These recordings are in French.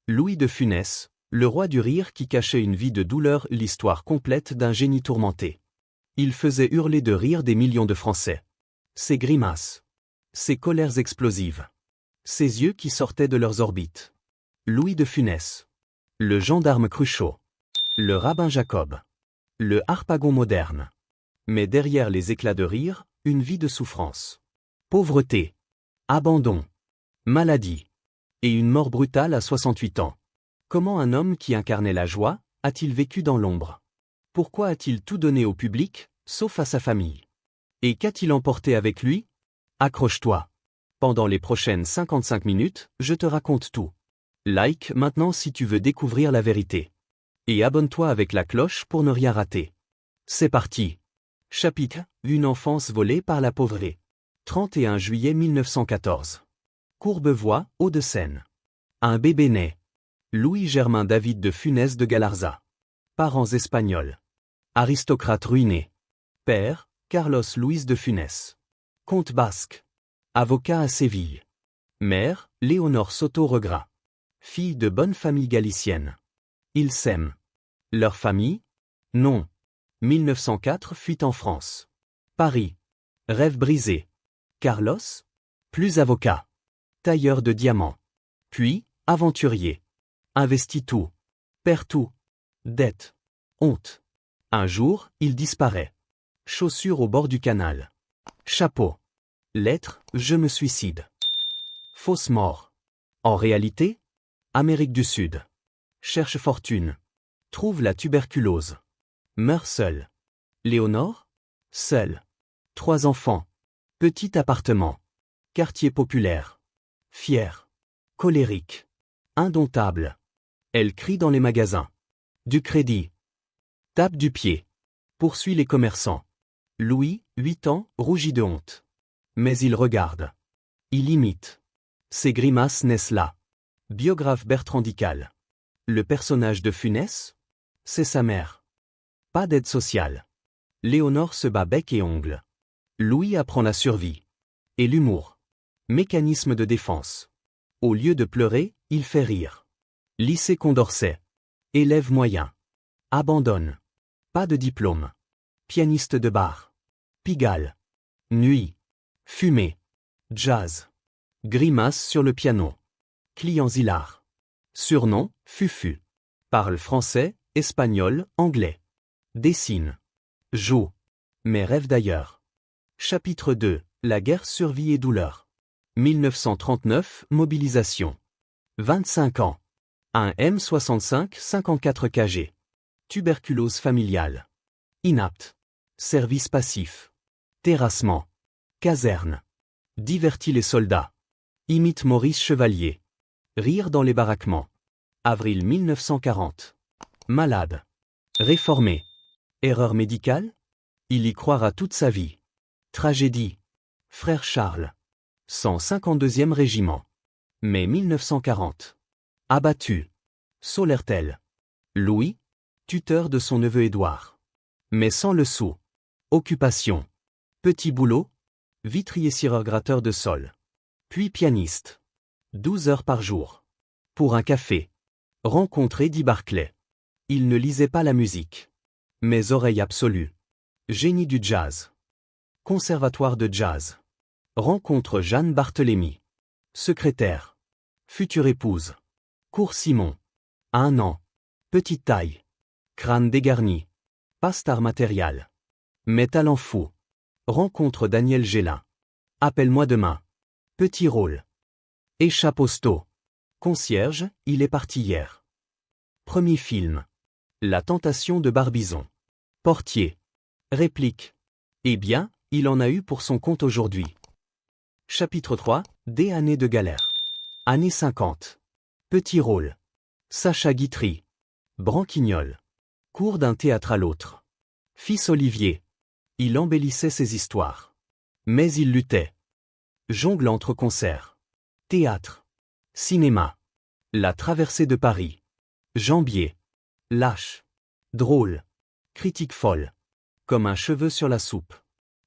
Louis de Funès, le roi du rire qui cachait une vie de douleur, l'histoire complète d'un génie tourmenté. Il faisait hurler de rire des millions de Français. Ses grimaces. Ses colères explosives. Ses yeux qui sortaient de leurs orbites. Louis de Funès. Le gendarme Cruchot. Le rabbin Jacob. Le harpagon moderne. Mais derrière les éclats de rire, une vie de souffrance. Pauvreté. Abandon. Maladie. Et une mort brutale à 68 ans. Comment un homme qui incarnait la joie, a-t-il vécu dans l'ombre? Pourquoi a-t-il tout donné au public, sauf à sa famille? Et qu'a-t-il emporté avec lui? Accroche-toi. Pendant les prochaines 55 minutes, je te raconte tout. Like maintenant si tu veux découvrir la vérité. Et abonne-toi avec la cloche pour ne rien rater. C'est parti. Chapitre 1. Une enfance volée par la pauvreté. 31 juillet 1914. Courbevoie, Hauts-de-Seine. Un bébé naît. Louis-Germain David de Funès de Galarza. Parents espagnols. Aristocrate ruiné. Père, Carlos Luis de Funès. Comte basque. Avocat à Séville. Mère, Léonore Soto-Regras. Fille de bonne famille galicienne. Ils s'aiment. Leur famille? Non. 1904 fuite en France. Paris. Rêve brisé. Carlos? Plus avocat. Tailleur de diamants. Puis, aventurier. Investit tout. Perd tout. Dette. Honte. Un jour, il disparaît. Chaussures au bord du canal. Chapeau. Lettre, je me suicide. Fausse mort. En réalité? Amérique du Sud. Cherche fortune. Trouve la tuberculose. Meurt seul. Léonore? Seule. 3 enfants. Petit appartement. Quartier populaire. Fière. Colérique. Indomptable. Elle crie dans les magasins. Du crédit. Tape du pied. Poursuit les commerçants. Louis, 8 ans, rougit de honte. Mais il regarde. Il imite. Ses grimaces naissent là. Biographe Bertrand Dical. Le personnage de Funès? C'est sa mère. Pas d'aide sociale. Léonore se bat bec et ongles. Louis apprend la survie. Et l'humour. Mécanisme de défense. Au lieu de pleurer, il fait rire. Lycée Condorcet. Élève moyen. Abandonne. Pas de diplôme. Pianiste de bar. Pigalle. Nuit. Fumée. Jazz. Grimace sur le piano. Clients hilars. Surnom, Fufu. Parle français, espagnol, anglais. Dessine. Joue. Mais rêve d'ailleurs. Chapitre 2. La guerre survie et douleur. 1939, mobilisation. 25 ans. Un M65 54 kg. Tuberculose familiale. Inapte. Service passif. Terrassement. Caserne. Divertit les soldats. Imite Maurice Chevalier. Rire dans les baraquements. Avril 1940. Malade. Réformé. Erreur médicale? Il y croira toute sa vie. Tragédie. Frère Charles. 152e régiment. Mai 1940. Abattu. Solertel. Louis, tuteur de son neveu Édouard. Mais sans le sou. Occupation. Petit boulot. Vitrier-cireur-gratteur de sol. Puis pianiste. 12 heures par jour. Pour un café. Rencontre Eddie Barclay. Il ne lisait pas la musique. Mais oreille absolue. Génie du jazz. Conservatoire de jazz. Rencontre Jeanne Barthélemy. Secrétaire. Future épouse. Cours Simon. 1 an. Petite taille. Crâne dégarni. Pas star matériel. Mais talent fou. Rencontre Daniel Gélin. Appelle-moi demain. Petit rôle. Échappe au sto. Concierge, il est parti hier. Premier film. La tentation de Barbizon. Portier. Réplique. Eh bien, il en a eu pour son compte aujourd'hui. Chapitre 3. Des années de galère. Années 50. Petit rôle. Sacha Guitry. Branquignol. Cours d'un théâtre à l'autre. Fils Olivier. Il embellissait ses histoires. Mais il luttait. Jongle entre concerts. Théâtre. Cinéma. La traversée de Paris. Jambier. Lâche. Drôle. Critique folle. Comme un cheveu sur la soupe.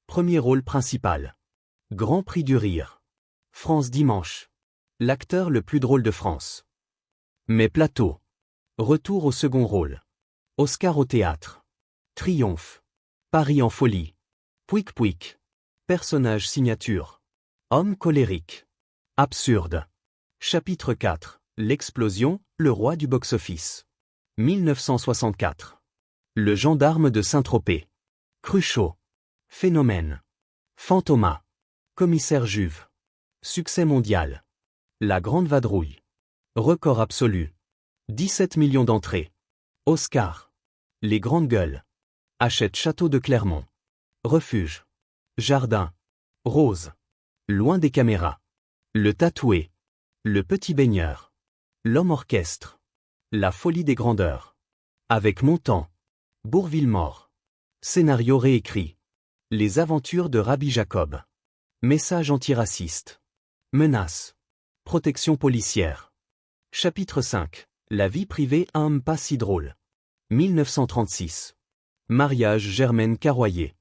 Premier rôle principal. Grand Prix du Rire. France Dimanche. L'acteur le plus drôle de France. Mais plateau. Retour au second rôle. Oscar au théâtre. Triomphe. Paris en folie. Pouic Pouic. Personnage signature. Homme colérique. Absurde. Chapitre 4. L'explosion, le roi du box-office. 1964. Le gendarme de Saint-Tropez. Cruchot. Phénomène. Fantomas. Commissaire Juve. Succès mondial. La Grande Vadrouille. Record absolu. 17 millions d'entrées. Oscar. Les Grandes Gueules. Achète Château de Clermont. Refuge. Jardin. Rose. Loin des caméras. Le tatoué. Le petit baigneur. L'homme orchestre. La folie des grandeurs. Avec Montand. Bourville-Mort. Scénario réécrit. Les aventures de Rabbi Jacob. Message antiraciste. Menace. Protection policière. Chapitre 5. La vie privée pas si drôle. 1936. Mariage Germaine Carroyer.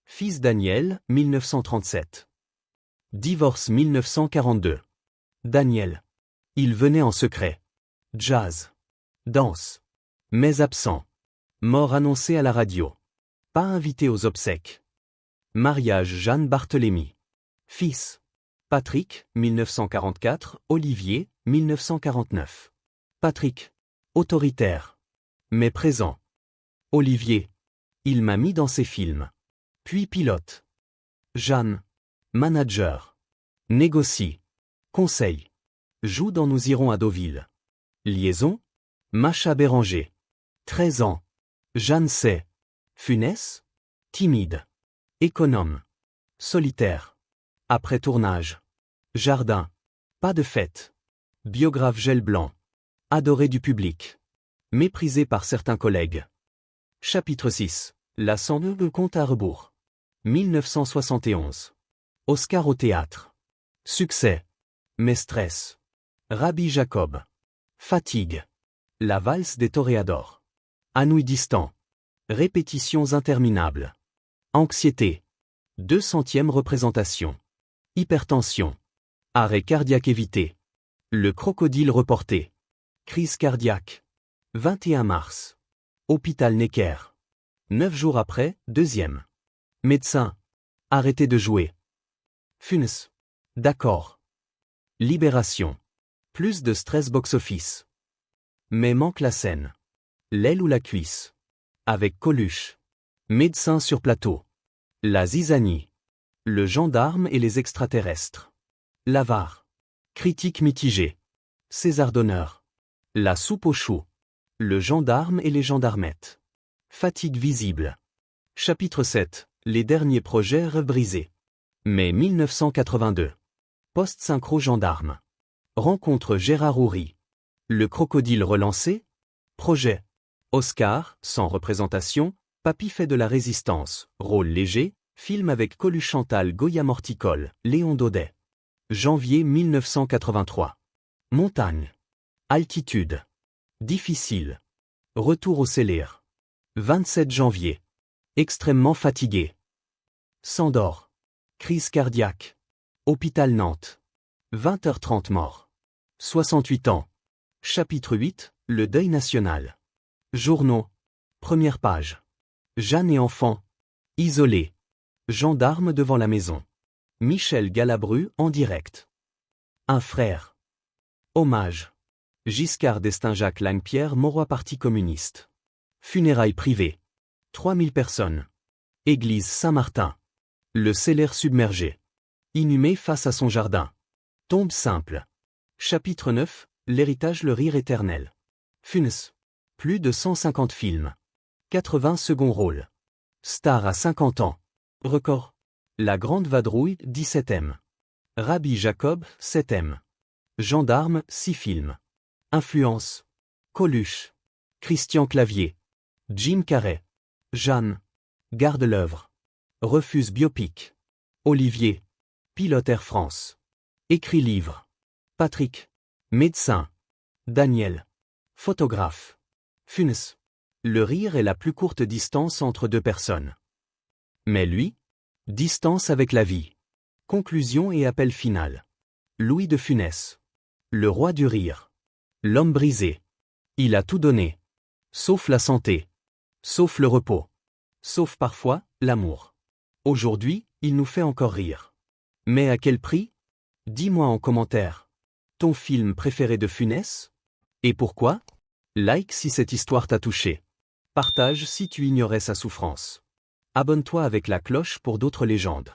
Fils Daniel, 1937. Divorce 1942. Daniel. Il venait en secret. Jazz. Danse. Mais absent. Mort annoncée à la radio. Pas invité aux obsèques. Mariage Jeanne Barthélemy. Fils. Patrick, 1944, Olivier, 1949. Patrick. Autoritaire. Mais présent. Olivier. Il m'a mis dans ses films. Puis pilote. Jeanne. Manager. Négocie. Conseil. Joue dans Nous irons à Deauville. Liaison. Macha Béranger. 13 ans. Jeanne sait. Funès. Timide. Économe. Solitaire. Après tournage. Jardin. Pas de fête. Biographe gel blanc. Adoré du public. Méprisé par certains collègues. Chapitre 6. La cendre de compte à rebours. 1971. Oscar au théâtre. Succès. Mais stress. Rabbi Jacob. Fatigue. La valse des toréadors. Anouilh distant. Répétitions interminables. Anxiété. 200e représentation. Hypertension. Arrêt cardiaque évité. Le crocodile reporté. Crise cardiaque. 21 mars. Hôpital Necker. 9 jours après, deuxième. Médecin. Arrêtez de jouer. Funès. D'accord. Libération. Plus de stress box-office. Mais manque la scène. L'aile ou la cuisse. Avec Coluche. Médecin sur plateau. La zizanie. Le gendarme et les extraterrestres. L'avare. Critique mitigée. César d'honneur. La soupe aux choux. Le gendarme et les gendarmettes. Fatigue visible. Chapitre 7. Les derniers projets rebrisés. Mai 1982. Post-synchro gendarme. Rencontre Gérard Houry. Le crocodile relancé. Projet. Oscar, sans représentation. Papy fait de la résistance. Rôle léger. Film avec Coluche, Chantal Goya, Morticole, Léon Daudet. Janvier 1983. Montagne. Altitude. Difficile. Retour au Célire. 27 janvier. Extrêmement fatigué. S'endort. Crise cardiaque. Hôpital Nantes. 20h30 mort. 68 ans. Chapitre 8. Le deuil national. Journaux. Première page. Jeanne et enfant. Isolé. Gendarme devant la maison. Michel Galabru en direct. Un frère. Hommage. Giscard d'Estaing, Jacques Langpierre, Mauroy, Parti communiste. Funérailles privées. 3000 personnes. Église Saint-Martin. Le Célère submergé. Inhumé face à son jardin. Tombe simple. Chapitre 9. L'héritage, le rire éternel. Funès. Plus de 150 films. 80 seconds rôles. Star à 50 ans. Record. La Grande Vadrouille, 17e. Rabbi Jacob, 7e. Gendarme, 6 films. Influence. Coluche. Christian Clavier. Jim Carrey. Jeanne. Garde l'œuvre. Refuse biopic. Olivier. Pilote Air France. Écrit livre. Patrick. Médecin. Daniel. Photographe. Funès. Le rire est la plus courte distance entre deux personnes. Mais lui, distance avec la vie. Conclusion et appel final. Louis de Funès. Le roi du rire. L'homme brisé. Il a tout donné. Sauf la santé. Sauf le repos. Sauf parfois, l'amour. Aujourd'hui, il nous fait encore rire. Mais à quel prix? Dis-moi en commentaire. Ton film préféré de Funès? Et pourquoi? Like si cette histoire t'a touché. Partage si tu ignorais sa souffrance. Abonne-toi avec la cloche pour d'autres légendes.